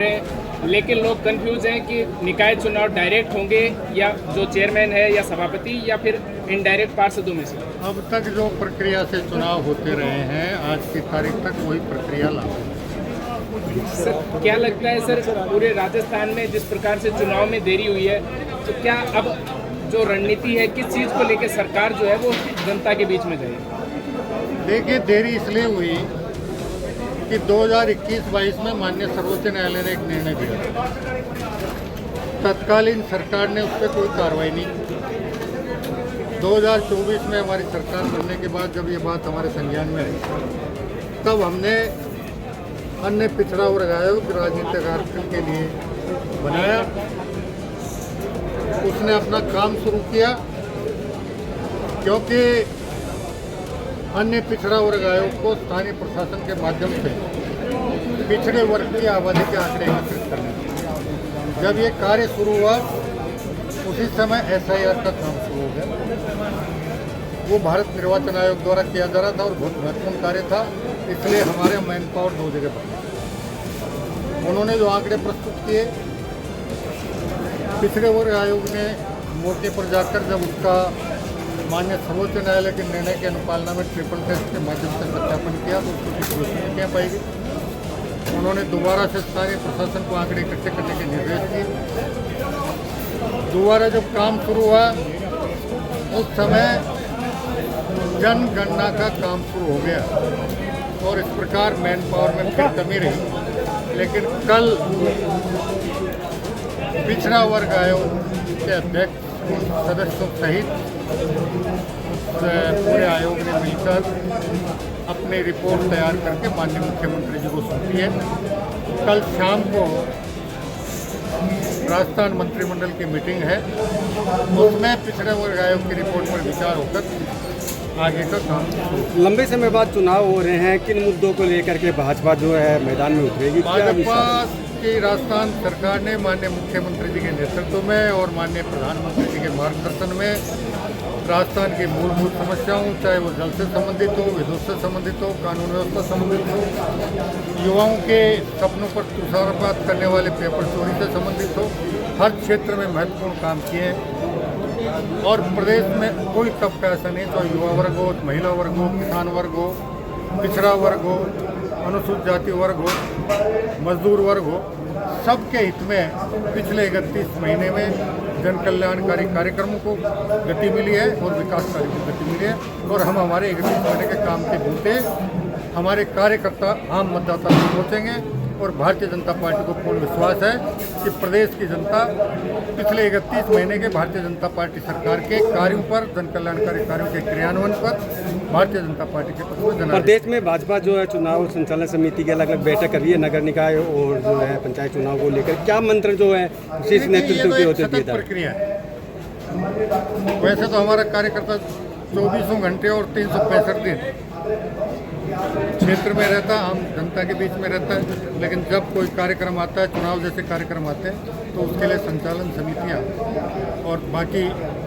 लेकिन लोग कंफ्यूज हैं कि निकाय चुनाव डायरेक्ट होंगे या जो चेयरमैन है या सभापति या फिर इनडायरेक्ट पार्षदों में से। अब तक जो प्रक्रिया से चुनाव होते रहे हैं आज की तारीख तक वही प्रक्रिया लागू है। सर क्या लगता है सर, पूरे राजस्थान में जिस प्रकार से चुनाव में देरी हुई है, तो क्या अब जो रणनीति है किस चीज़ को लेकर सरकार जो है वो जनता के बीच में जाएगी? देखिए, देरी इसलिए हुई कि 2021-22 में माननीय सर्वोच्च न्यायालय ने एक निर्णय दिया, तत्कालीन सरकार ने उस पर कोई कार्रवाई नहीं की। 2024 में हमारी सरकार बनने के बाद जब ये बात हमारे संज्ञान में आई, तब हमने अन्य पिछड़ा वर्ग आयोग राजनीतिक आरक्षण के लिए बनाया। उसने अपना काम शुरू किया, क्योंकि अन्य पिछड़ा वर्ग आयोग को स्थानीय प्रशासन के माध्यम से पिछड़े वर्ग की आबादी के आंकड़े एकत्रित करने। जब ये कार्य शुरू हुआ उसी समय SIR का काम शुरू हो गया। वो भारत निर्वाचन आयोग द्वारा किया जा रहा था और बहुत महत्वपूर्ण कार्य था, इसलिए हमारे मैन पावर 2 जगह पर उन्होंने जो आंकड़े प्रस्तुत किए, पिछड़े वर्ग आयोग ने मौके पर जाकर जब उसका माननीय सर्वोच्च न्यायालय के निर्णय की अनुपालना में ट्रिपल टेस्ट के माध्यम से सत्यापन किया तो उसको कुछ रोशनी नहीं क्या पाएगी। उन्होंने दोबारा से स्थानीय प्रशासन को आंकड़े इकट्ठे करने के निर्देश दिए। दोबारा जब काम शुरू हुआ उस समय जनगणना का काम शुरू हो गया और इस प्रकार मैन पावर में फिर कमी रही। लेकिन कल पिछड़ा वर्ग आयोग के अध्यक्ष सदस्यों सहित पूरे आयोग ने मिलकर अपनी रिपोर्ट तैयार करके माननीय मुख्यमंत्री जी को सौंपी है। कल शाम को राजस्थान मंत्रिमंडल की मीटिंग है, उसमें पिछड़े वर्ग आयोग की रिपोर्ट पर विचार होकर आगे का काम। लंबे समय बाद चुनाव हो रहे हैं, किन मुद्दों को लेकर के भाजपा जो है मैदान में उतरेगी? भाजपा की राजस्थान सरकार ने माननीय मुख्यमंत्री जी के नेतृत्व में और माननीय प्रधानमंत्री जी के मार्गदर्शन में राजस्थान की मूलभूत समस्याओं, चाहे वो जल से संबंधित हो, विद्युत से संबंधित हो, कानून व्यवस्था संबंधित हो, युवाओं के सपनों पर तुषारपात करने वाले पेपर चोरी से संबंधित हो, हर क्षेत्र में महत्वपूर्ण काम किए हैं। और प्रदेश में कोई तबका ऐसा नहीं, चाहे युवा वर्ग हो, महिला वर्ग हो, किसान वर्ग हो, पिछड़ा वर्ग हो, अनुसूचित जाति वर्ग हो, मजदूर वर्ग हो, सबके हित में पिछले 31 महीने में जन कल्याणकारी कार्यक्रमों को गति मिली है और विकास कार्य को गति मिली है। और हम हमारे 31 महीने के काम के बूते हमारे कार्यकर्ता आम मतदाता तक पहुँचेंगे और भारतीय जनता पार्टी को पूर्ण विश्वास है कि प्रदेश की जनता पिछले 31 महीने के भारतीय जनता पार्टी सरकार के कार्यों पर, जन कल्याणकारी कार्यों के क्रियान्वयन पर भारतीय जनता पार्टी के पक्ष में प्रदेश में भाजपा जो है चुनाव संचालन समिति की अलग अलग बैठक कर रही है, नगर निकाय और जो है पंचायत चुनाव को लेकर क्या मंत्र जो है शीर्ष नेतृत्व की होती है? प्रक्रिया है। वैसे तो हमारा कार्यकर्ता 24 घंटे और 365 दिन क्षेत्र में रहता, आम जनता के बीच में रहता है, लेकिन जब कोई कार्यक्रम आता है, चुनाव जैसे कार्यक्रम आते हैं, तो उसके लिए संचालन समितियां और बाकी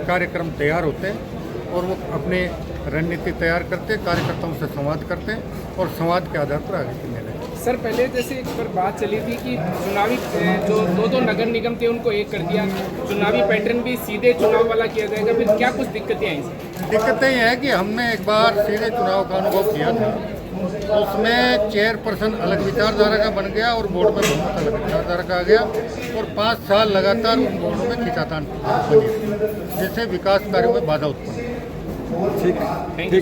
कार्यक्रम तैयार होते हैं और वो अपने रणनीति तैयार करते हैं, कार्यकर्ताओं से संवाद करते हैं और संवाद के आधार पर आगे की निर्णय। सर पहले जैसे एक बार बात चली थी कि चुनावी जो दो निगम निगम थे उनको एक कर दिया, चुनावी पैटर्न भी सीधे चुनाव वाला किया जाएगा, फिर क्या कुछ दिक्कतें आई? दिक्कतें ये है कि हमने एक बार सीधे चुनाव का अनुभव किया था, उसमें चेयरपर्सन अलग विचारधारा का बन गया और बोर्ड में बहुमत अलग विचारधारा का आ गया और 5 साल लगातार उन बोर्डों में खींचातान बनी, जिससे विकास कार्यों में बाधा उत्पन्न। ठीक।